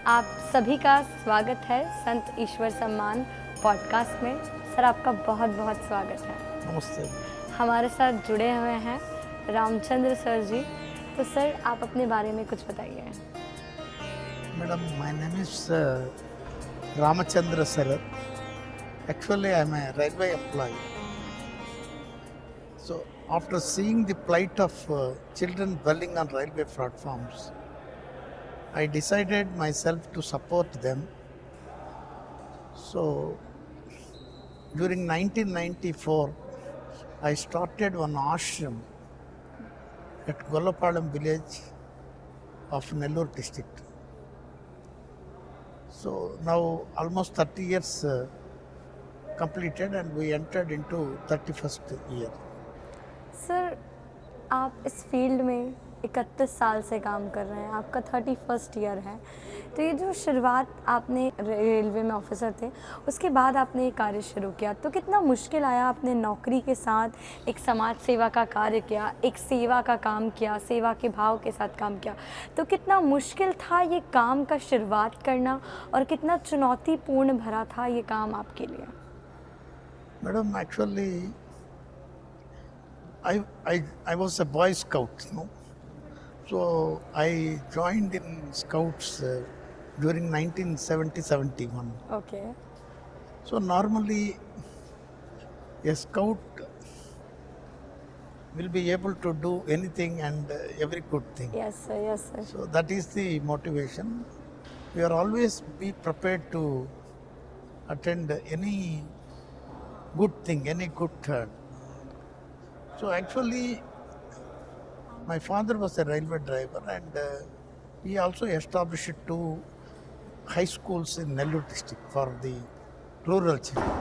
आप सभी का स्वागत है संत ईश्वर सम्मान पॉडकास्ट में। सर आपका बहुत बहुत स्वागत है। नमस्ते। हमारे साथ जुड़े हुए हैं रामचंद्र सर जी। तो सर आप अपने बारे में कुछ बताइए। Madam, my name is Ramachandra Sarat. Actually, I am a railway employee. So, after seeing the plight of children dwelling on railway platforms, I decided myself to support them. So, during 1994, I started one ashram at Golapalam village of Nellore district. So, now almost 30 years completed and we entered into 31st year. Sir आप इस field में 31 साल से काम कर रहे हैं, आपका 31st ईयर है। तो ये जो शुरुआत आपने रेलवे में ऑफिसर थे, उसके बाद आपने ये कार्य शुरू किया, तो कितना मुश्किल आया? आपने नौकरी के साथ एक समाज सेवा का कार्य किया, एक सेवा का काम किया, सेवा के भाव के साथ काम किया, तो कितना मुश्किल था ये काम का शुरुआत करना और कितना चुनौतीपूर्ण भरा था ये काम आपके लिए? Madam, actually, I was a Boy Scout, no? So I joined in Scouts during 1970-71. Okay. So normally, a Scout will be able to do anything and every good thing. Yes sir, yes sir. So that is the motivation. We are always be prepared to attend any good thing, any good turn. So actually, my father was a railway driver and he also established two high schools in Nellore district for the rural children.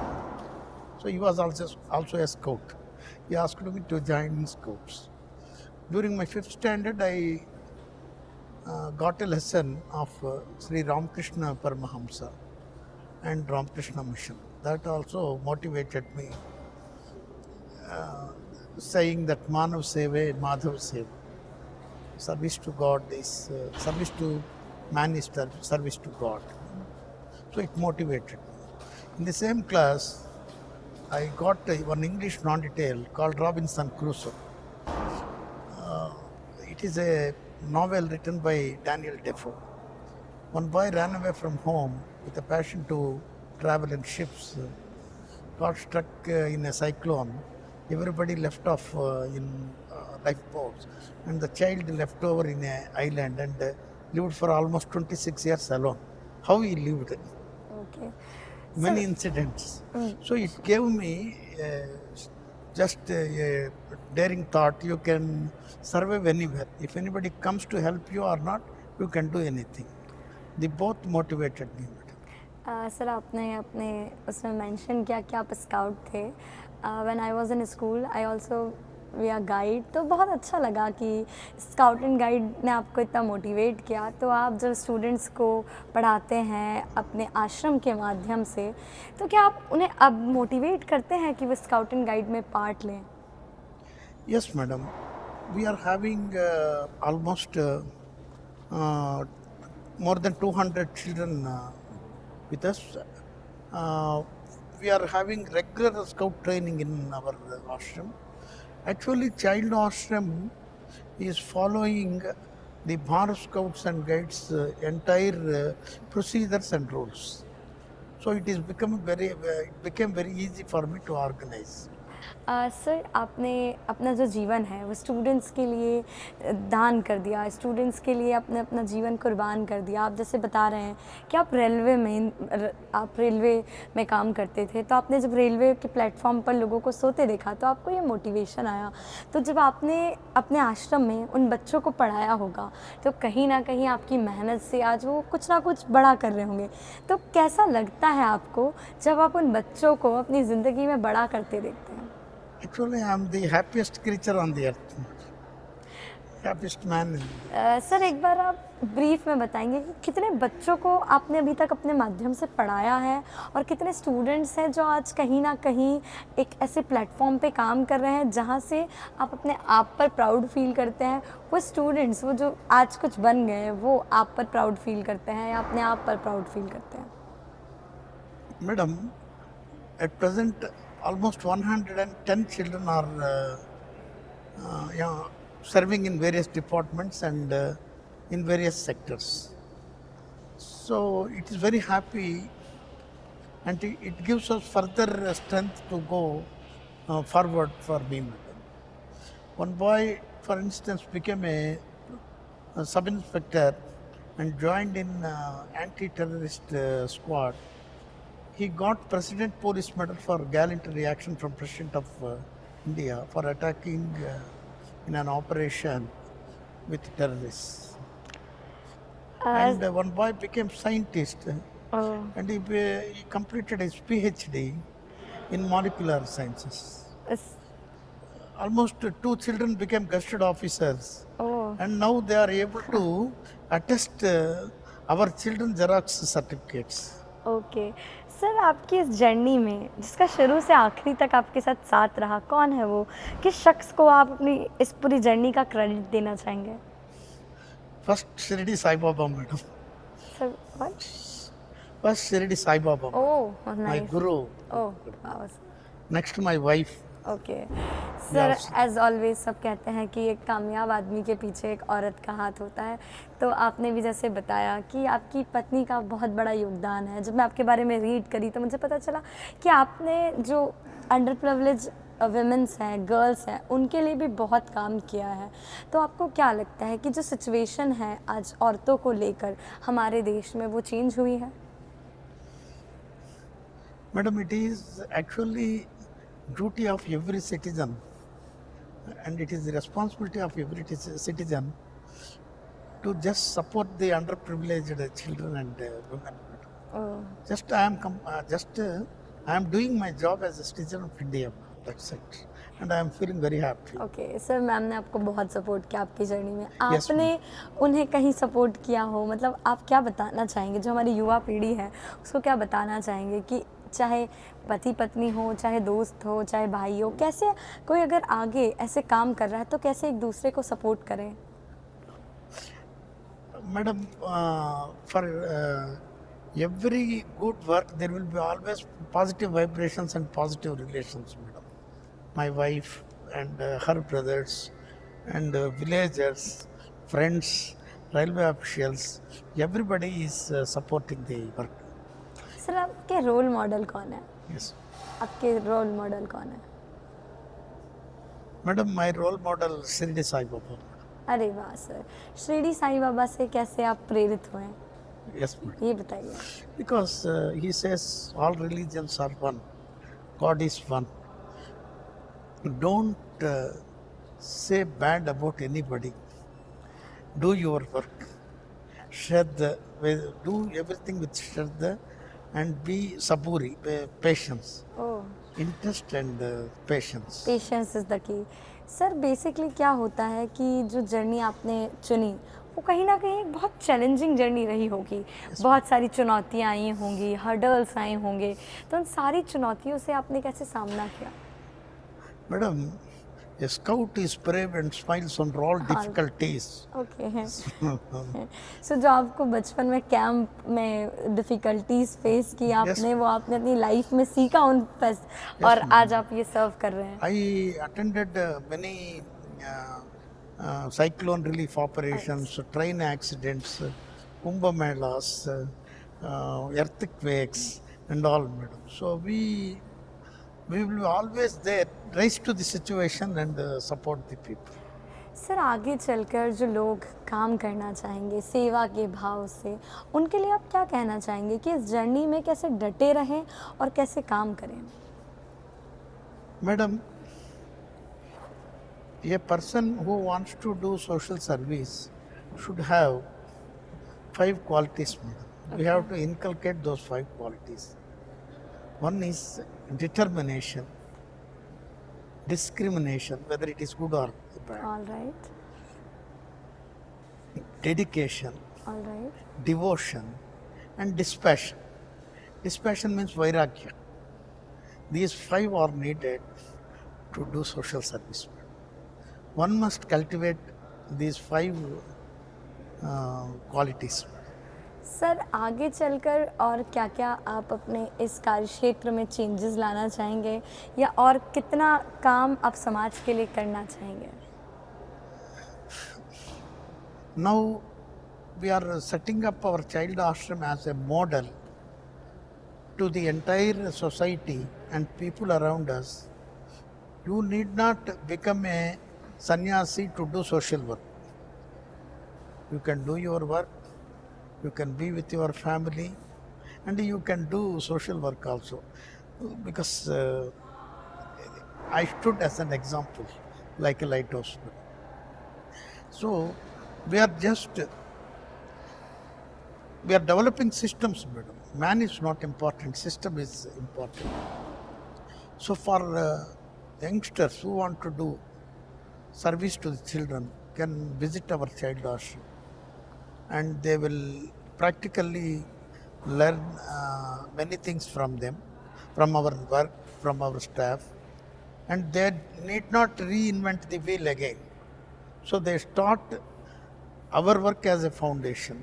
So he was also a scout. He asked me to join in scouts. During my 5th standard, I got a lesson of Sri Ramakrishna Paramahamsa and Ramakrishna Mission. That also motivated me, saying that Manav Seva, Madhav Seva. Service to God is service to man is service to God. So it motivated me. In the same class, I got one English non-detail called Robinson Crusoe. It is a novel written by Daniel Defoe. One boy ran away from home with a passion to travel in ships, got stuck in a cyclone. Everybody left off in lifeboats, and the child left over in an island and lived for almost 26 years alone. How he lived, okay. many incidents. So it gave me just a daring thought. You can survive anywhere. If anybody comes to help you or not, you can do anything. They both motivated me. Sir आपने अपने उसमें mention किया कि आप scout थे। When I was in school I also we are guide, तो बहुत अच्छा लगा कि स्काउट एंड गाइड ने आपको इतना मोटिवेट किया। तो आप जब स्टूडेंट्स को पढ़ाते हैं अपने आश्रम के माध्यम से, तो क्या आप उन्हें अब मोटिवेट करते हैं कि वो स्काउट एंड गाइड में पार्ट लें? Yes, madam. We are having almost more than 200 children with us. We are having regular scout training in our ashram. Actually, child ashram is following the Bharat Scouts and Guides entire procedures and rules. So it became very easy for me to organize. Sir आपने अपना जो जीवन है वो students के लिए दान कर दिया, स्टूडेंट्स के लिए आपने अपना जीवन कुर्बान कर दिया। आप जैसे बता रहे हैं कि आप रेलवे में काम करते थे, तो आपने जब रेलवे के प्लेटफॉर्म पर लोगों को सोते देखा तो आपको ये मोटिवेशन आया। तो जब आपने अपने आश्रम में उन बच्चों को पढ़ाया होगा, तो कहीं ना कहीं आपकी मेहनत से आज वो कुछ ना कुछ बड़ा कर रहे होंगे। तो कैसा लगता है आपको जब आप उन बच्चों को अपनी ज़िंदगी में बड़ा करते देखते हैं? Actually, I am the happiest creature on the earth. happiest man. Sir एक बार आप ब्रीफ में बताएंगे कि कितने बच्चों को आपने अभी तक अपने माध्यम से पढ़ाया है और कितने स्टूडेंट्स हैं जो आज कहीं ना कहीं एक ऐसे प्लेटफॉर्म पे काम कर रहे हैं जहाँ से आप अपने आप पर प्राउड फील करते हैं। वो स्टूडेंट्स वो जो आज कुछ बन गए हैं वो आप पर प्राउड फील करते हैं या अपने आप पर प्राउड फील करते हैं? Madam, at present, almost 110 children are serving in various departments and in various sectors. So it is very happy, and it gives us further strength to go forward for me, madam. One boy, for instance, became a sub-inspector and joined in anti-terrorist squad. He got President Police Medal for gallant reaction from President of India for attacking in an operation with terrorists. And one boy became scientist Oh, and he completed his PhD in molecular sciences. इस- Almost two children became gazetted officers, oh, and now they are able to attest our children Xerox certificates. Okay. Sir आपकी इस journey में जिसका शुरू से आखिरी तक आपके साथ रहा, कौन है वो? किस शख्स को आप अपनी इस पूरी जर्नी का क्रेडिट देना चाहेंगे? First Shirdi Sai Baba, madam. Sir what? First Shirdi Sai Baba, oh my nice. guru. Oh wow. Next my wife. Okay sir, Yes. As always सब कहते हैं कि एक कामयाब आदमी के पीछे एक औरत का हाथ होता है। तो आपने भी जैसे बताया कि आपकी पत्नी का बहुत बड़ा योगदान है। जब मैं आपके बारे में रीड करी तो मुझे पता चला कि आपने जो अंडर प्रिविलेज वुमेन्स हैं, गर्ल्स हैं, उनके लिए भी बहुत काम किया है। तो आपको क्या लगता है कि जो सिचुएशन है आज औरतों को लेकर हमारे देश में वो चेंज हुई है? Madam, it is actually duty of every citizen, and it is the responsibility of every citizen to just support the underprivileged children and women. Oh, Just I am doing my job as a citizen of India. That's it, and I am feeling very happy. Okay sir, ma'am ने आपको बहुत support किया आपकी journey में। Yes, आपने उन्हें कहीं support किया हो? मतलब आप क्या बताना चाहेंगे जो हमारी युवा पीढ़ी है उसको क्या बताना चाहेंगे कि चाहे पति पत्नी हो, चाहे दोस्त हो, चाहे भाई हो, कैसे कोई अगर आगे ऐसे काम कर रहा है तो कैसे एक दूसरे को सपोर्ट करें? Madam, for every good work, there will be always positive vibrations and positive relations, madam. My wife and her brothers and villagers, friends, railway officials, everybody is supporting the work. Sir आपके role model कौन है? Yes. आपके role model कौन है? Madam, my role model Shirdi Sai Baba. अरे वाह sir, Shirdi Sai Baba से कैसे आप प्रेरित हुए हैं Yes, madam. ये बताइए। Because he says all religions are one, God is one. Don't say bad about anybody. Do your work. Shraddha, do everything with Shraddha and be saburi, patience. Oh, Interest and patience. Patience is the key. Sir basically क्या होता है कि जो journey आपने चुनी वो कहीं ना कहीं एक बहुत चैलेंजिंग जर्नी रही होगी, बहुत सारी चुनौतियाँ आई होंगी, हर्डल्स आए होंगे, तो उन सारी चुनौतियों से आपने कैसे सामना किया? Madam, a scout is brave and smiles on all difficulties. Okay so जो आपको बचपन में कैंप में डिफ़िकल्टीज फेस की आपने वो आपने अपनी लाइफ में सीखा उन पर और आज आप ये सर्व कर रहे हैं। I attended many cyclone relief operations, train accidents, Kumbh Melas, earthquakes, and all, madam. So we will be always there, rise to the situation and support the people. Sir आगे चलकर जो लोग काम करना चाहेंगे सेवा के भाव से, उनके लिए आप क्या कहना चाहेंगे कि इस जर्नी में कैसे डटे रहें और कैसे काम करें? Madam, a person who wants to do social service should have 5 qualities, madam. We have to inculcate those 5 qualities. One is determination, discrimination, whether it is good or bad. All right. dedication, all right, devotion, and dispassion. Dispassion means vairagya. These five are needed to do social service. One must cultivate these five qualities. Sir आगे चलकर और क्या क्या आप अपने इस कार्य क्षेत्र में चेंजेस लाना चाहेंगे या और कितना काम आप समाज के लिए करना चाहेंगे? Now we are setting up our child ashram as a model to the entire society and people around us. You need not become a sannyasi to do social work. You can do your work, you can be with your family, and you can do social work also. Because I stood as an example, like a lighthouse. So we are developing systems, madam. Man is not important, system is important. So for youngsters who want to do service to the children can visit our child ashram, and they will practically learn many things from them, from our work, from our staff, and they need not reinvent the wheel again. So they start our work as a foundation.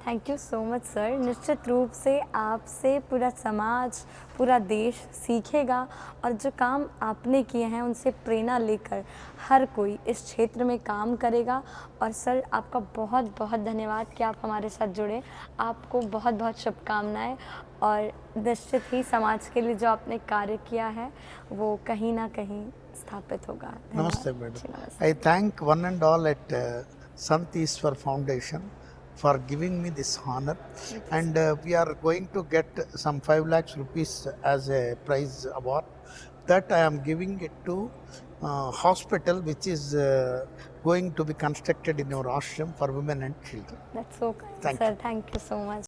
Thank you so much sir. निश्चित रूप से आपसे पूरा समाज, पूरा देश सीखेगा और जो काम आपने किए हैं उनसे प्रेरणा लेकर हर कोई इस क्षेत्र में काम करेगा। और सर आपका बहुत बहुत धन्यवाद कि आप हमारे साथ जुड़े। आपको बहुत बहुत शुभकामनाएं और निश्चित ही समाज के लिए जो आपने कार्य किया है वो कहीं ना कहीं स्थापित होगा। Namaste, धन्यवाद। जी, madam. नमस्ते। I thank one and all at Sant Ishwar Foundation for giving me this honor, and we are going to get some 5 lakhs rupees as a prize award that I am giving it to hospital which is going to be constructed in our ashram for women and children. That's so kind, Thank sir. you. Thank you so much.